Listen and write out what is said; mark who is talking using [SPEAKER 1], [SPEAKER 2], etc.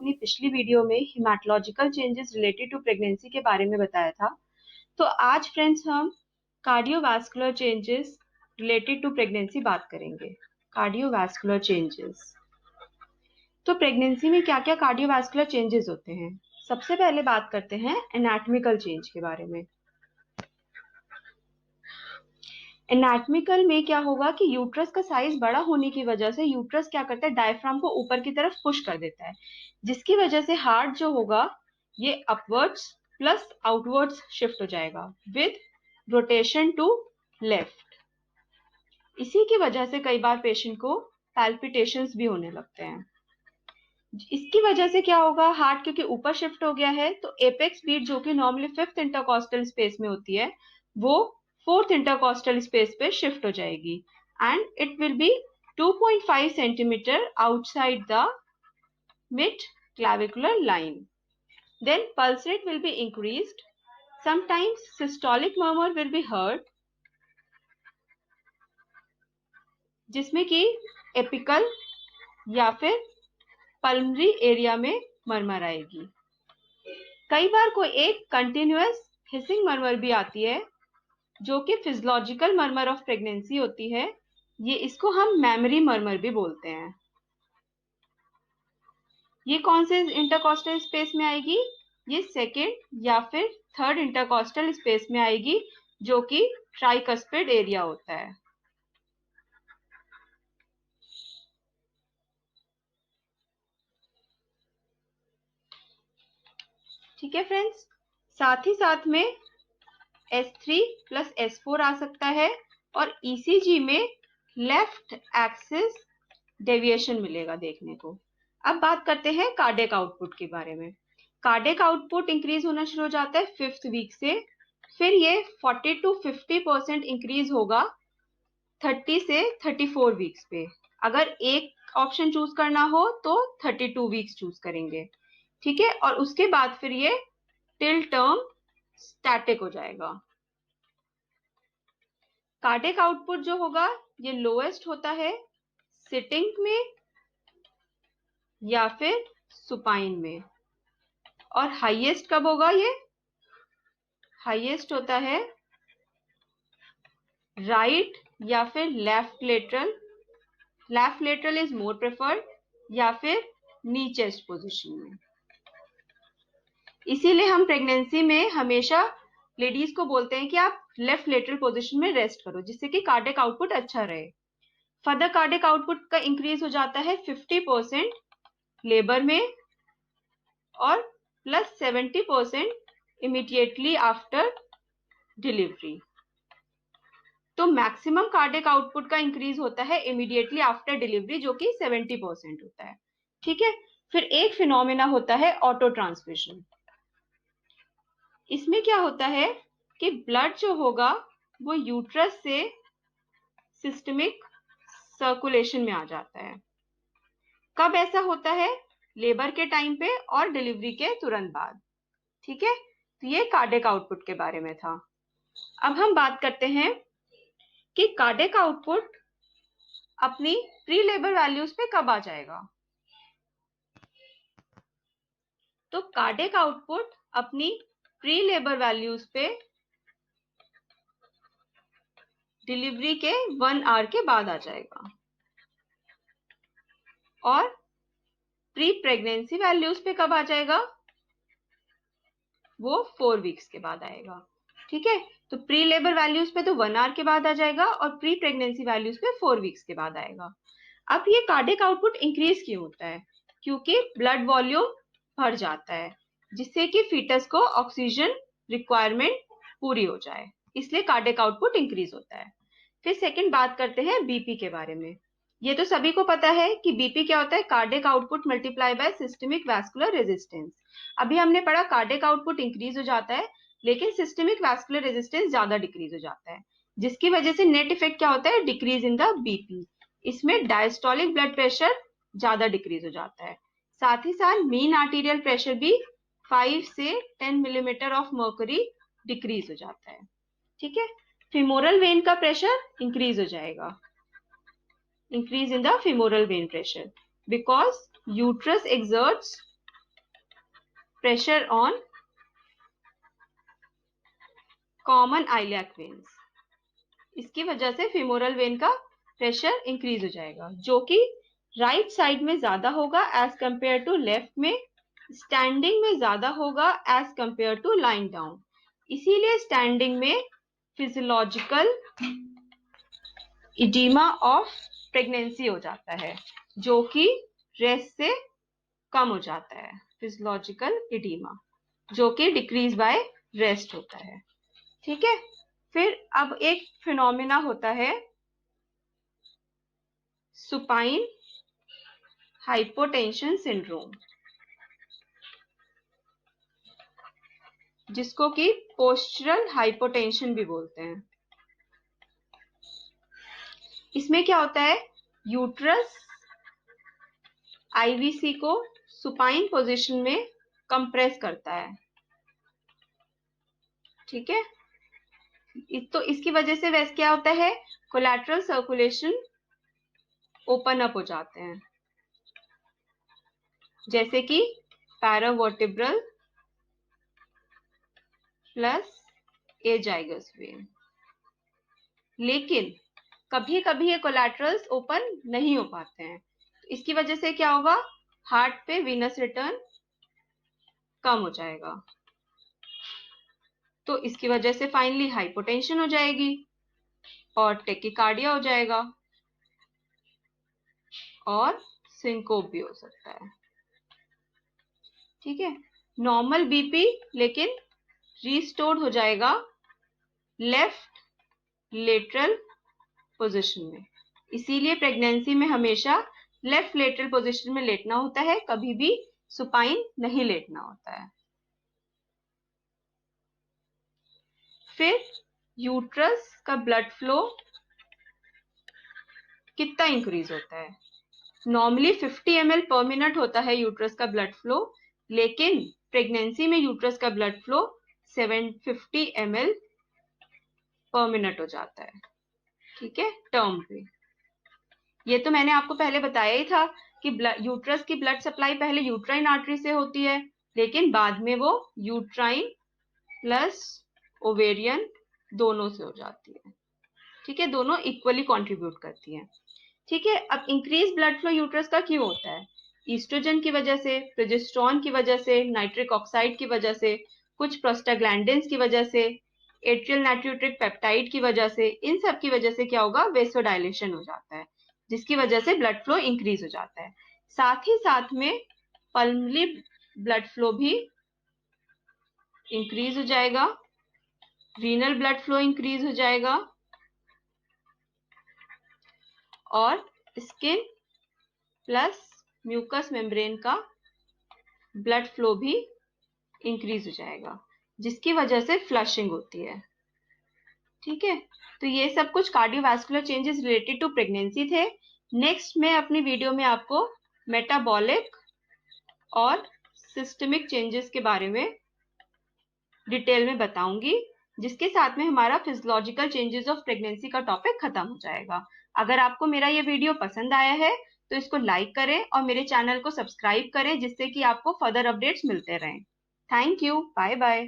[SPEAKER 1] अपनी पिछली वीडियो में haematological changes related to pregnancy के बारे में बताया था। तो आज फ्रेंड्स हम cardiovascular changes related to pregnancy बात करेंगे। कार्डियोवास्कुलर चेंजेस, तो प्रेगनेंसी में क्या क्या कार्डियोवास्कुलर चेंजेस होते हैं। सबसे पहले बात करते हैं एनाटॉमिकल चेंज के बारे में। एनाटॉमिकल में क्या होगा कि यूट्रस का साइज बड़ा होने की वजह से यूट्रस क्या करता है, डायफ्राम को ऊपर की तरफ पुश कर देता है, जिसकी वजह से हार्ट जो होगा ये अपवर्ड्स प्लस आउटवर्ड्स शिफ्ट हो जाएगा विद रोटेशन टू लेफ्ट। इसी की वजह से कई बार पेशेंट को पैल्पिटेशंस भी होने लगते हैं। इसकी वजह से क्या होगा, हार्ट क्योंकि ऊपर शिफ्ट हो गया है तो एपेक्स बीट जो कि नॉर्मली फिफ्थ इंटरकॉस्टल स्पेस में होती है वो फोर्थ इंटरकॉस्टल स्पेस पे शिफ्ट हो जाएगी and it will be 2.5 centimetre outside the midclavicular line. Then pulse rate will be increased. Sometimes systolic murmur will be heard, जिसमें कि एपिकल या फिर पल्मरी एरिया में मरमर आएगी। कई बार कोई एक कंटिन्यूअस हिसिंग मरमर भी आती है जो कि फिजियोलॉजिकल मरमर ऑफ प्रेगनेंसी होती है। ये इसको हम मेमोरी मरमर भी बोलते हैं। ये कौन से इंटरकॉस्टल स्पेस में आएगी, ये सेकेंड या फिर थर्ड इंटरकॉस्टल स्पेस में आएगी जो कि ट्राइकस्पिड एरिया होता है। ठीक है फ्रेंड्स, साथ ही साथ में S3 प्लस S4 आ सकता है और ECG में लेफ्ट एक्सिस डेविएशन मिलेगा देखने को। अब बात करते हैं कार्डियक आउटपुट के बारे में। कार्डियक आउटपुट इंक्रीज होना शुरू हो जाता है फिफ्थ वीक से, फिर ये 40 to 50% इंक्रीज होगा 30 से 34 वीक्स पे। अगर एक ऑप्शन चूज करना हो तो 32 वीक्स चूज करेंगे, ठीक है। और उसके बाद फिर ये टिल टर्म स्टैटिक हो जाएगा। कार्डियक आउटपुट जो होगा ये लोएस्ट होता है सिटिंग में या फिर सुपाइन में, और हाईएस्ट कब होगा, ये हाईएस्ट होता है राइट या फिर left lateral. Left lateral is more preferred, या फिर नी चेस्ट पोजीशन में। इसीलिए हम प्रेगनेंसी में हमेशा लेडीज को बोलते हैं कि आप लेफ्ट लेटरल पोजीशन में रेस्ट करो जिससे कि कार्डियक आउटपुट अच्छा रहे। फर्दर कार्डियक आउटपुट का इंक्रीज हो जाता है 50% लेबर में और प्लस 70% इमीडिएटली आफ्टर डिलीवरी। तो मैक्सिमम कार्डियक आउटपुट का इंक्रीज होता है इमीडिएटली आफ्टर डिलीवरी जो कि 70% होता है, ठीक है। फिर एक फिनोमेना होता है ऑटो ट्रांसमिशन। इसमें क्या होता है कि ब्लड जो होगा वो यूट्रस से सिस्टमिक सर्कुलेशन में आ जाता है। कब ऐसा होता है, लेबर के टाइम पे और डिलीवरी के तुरंत बाद, ठीक है। तो ये कार्डियक आउटपुट के बारे में था। अब हम बात करते हैं कि कार्डियक आउटपुट अपनी प्री लेबर वैल्यूज पे कब आ जाएगा। तो कार्डियक आउटपुट अपनी प्री लेबर वैल्यूज पे डिलीवरी के 1 आवर के बाद आ जाएगा और प्री प्रेगनेंसी वैल्यूज पे कब आ जाएगा, वो 4 वीक्स के बाद आएगा, ठीक है। तो प्री लेबर वैल्यूज पे तो 1 आवर के बाद आ जाएगा और प्री प्रेगनेंसी वैल्यूज पे 4 वीक्स के बाद आएगा। अब ये कार्डियक आउटपुट इंक्रीज क्यों होता है, क्योंकि ब्लड वॉल्यूम बढ़ जाता है जिससे कि फीटस को ऑक्सीजन रिक्वायरमेंट पूरी हो जाए, इसलिए कार्डियक आउटपुट इंक्रीज होता है। फिर सेकंड बात करते हैं बीपी के बारे में। ये तो सभी को पता है कि बीपी क्या होता है, cardiac output multiply by systemic vascular resistance. अभी हमने पढ़ा कार्डियक आउटपुट इंक्रीज हो जाता है लेकिन सिस्टमिक वैस्कुलर रेजिस्टेंस ज्यादा डिक्रीज हो जाता है, जिसकी वजह से नेट इफेक्ट क्या होता है, डिक्रीज इन द बीपी। इसमें डायस्टोलिक ब्लड प्रेशर ज्यादा डिक्रीज हो जाता है, साथ ही साथ मीन आर्टीरियल प्रेशर भी 5 से 10 मिलीमीटर ऑफ मर्करी डिक्रीज हो जाता है, ठीक है। फिमोरल वेन का प्रेशर इंक्रीज हो जाएगा, increase in the femoral vein pressure because uterus exerts pressure on common iliac veins. इसकी वजह से फीमोरल वेन का प्रेशर इंक्रीज हो जाएगा, जो कि राइट साइड में ज्यादा होगा एज कंपेयर टू लेफ्ट में, स्टैंडिंग में ज्यादा होगा as compared to lying down. इसीलिए स्टैंडिंग में फिजियोलॉजिकल इडीमा ऑफ प्रेगनेंसी हो जाता है, जो कि रेस्ट से कम हो जाता है। फिजियोलॉजिकल इडीमा जो कि डिक्रीज बाय रेस्ट होता है। ठीक है, फिर अब एक फिनोमिना होता है सुपाइन हाइपोटेंशन सिंड्रोम, जिसको कि पोस्चरल हाइपोटेंशन भी बोलते हैं। इसमें क्या होता है, यूट्रस आईवीसी को सुपाइन पोजीशन में कंप्रेस करता है। ठीक है, तो इसकी वजह से वैसे क्या होता है, कोलैटरल सर्कुलेशन ओपन अप हो जाते हैं, जैसे कि पैरावर्टिब्रल प्लस एजाइगस वेन। लेकिन कभी कभी ये कोलैटरल्स ओपन नहीं हो पाते हैं, तो इसकी वजह से क्या होगा, हार्ट पे वीनस रिटर्न कम हो जाएगा, तो इसकी वजह से फाइनली हाइपोटेंशन हो जाएगी और टेकिकार्डिया हो जाएगा और सिंकोप भी हो सकता है। ठीक है, नॉर्मल बीपी लेकिन रिस्टोर्ड हो जाएगा लेफ्ट लेटरल पोजीशन में। इसीलिए प्रेगनेंसी में हमेशा लेफ्ट लेटरल पोजीशन में लेटना होता है, कभी भी सुपाइन नहीं लेटना होता है। फिर यूट्रस का ब्लड फ्लो कितना इंक्रीज होता है, नॉर्मली 50 ml पर मिनट होता है यूट्रस का ब्लड फ्लो, लेकिन प्रेगनेंसी में यूट्रस का ब्लड फ्लो 750 ml पर मिनट हो जाता है। ठीक है, टर्म पे। ये तो मैंने आपको पहले बताया ही था कि यूट्रस की ब्लड सप्लाई पहले यूट्राइन आर्टरी से होती है, लेकिन बाद में वो यूट्राइन प्लस ओवेरियन दोनों से हो जाती है। ठीक है, दोनों इक्वली कंट्रीब्यूट करती हैं। ठीक है, अब इंक्रीज ब्लड फ्लो यूट्रस का क्यों होता है, ईस्ट्रोजन की वजह से, प्रोजेस्टेरोन की वजह से, नाइट्रिक ऑक्साइड की वजह से, कुछ प्रोस्टाग्लैंडिन्स की वजह से, एट्रियल नाइट्रोट्रिक पेप्टाइड की वजह से, इन सब की वजह से क्या होगा, वेसोडाइलेशन हो जाता है, जिसकी वजह से ब्लड फ्लो इंक्रीज हो जाता है। साथ ही साथ में पल्मोनरी ब्लड फ्लो भी इंक्रीज हो जाएगा, रीनल ब्लड फ्लो इंक्रीज हो जाएगा और स्किन प्लस म्यूकस मेम्ब्रेन का ब्लड फ्लो भी इंक्रीज हो जाएगा, जिसकी वजह से फ्लशिंग होती है। ठीक है, तो ये सब कुछ cardiovascular changes related to pregnancy थे। नेक्स्ट मैं अपनी वीडियो में आपको मेटाबॉलिक और सिस्टमिक चेंजेस के बारे में डिटेल में बताऊंगी, जिसके साथ में हमारा फिजियोलॉजिकल चेंजेस ऑफ प्रेगनेंसी का टॉपिक खत्म हो जाएगा। अगर आपको मेरा ये वीडियो पसंद आया है तो इसको लाइक करें और मेरे चैनल को सब्सक्राइब करें, जिससे कि आपको फर्दर अपडेट्स मिलते रहें। Thank you, bye bye.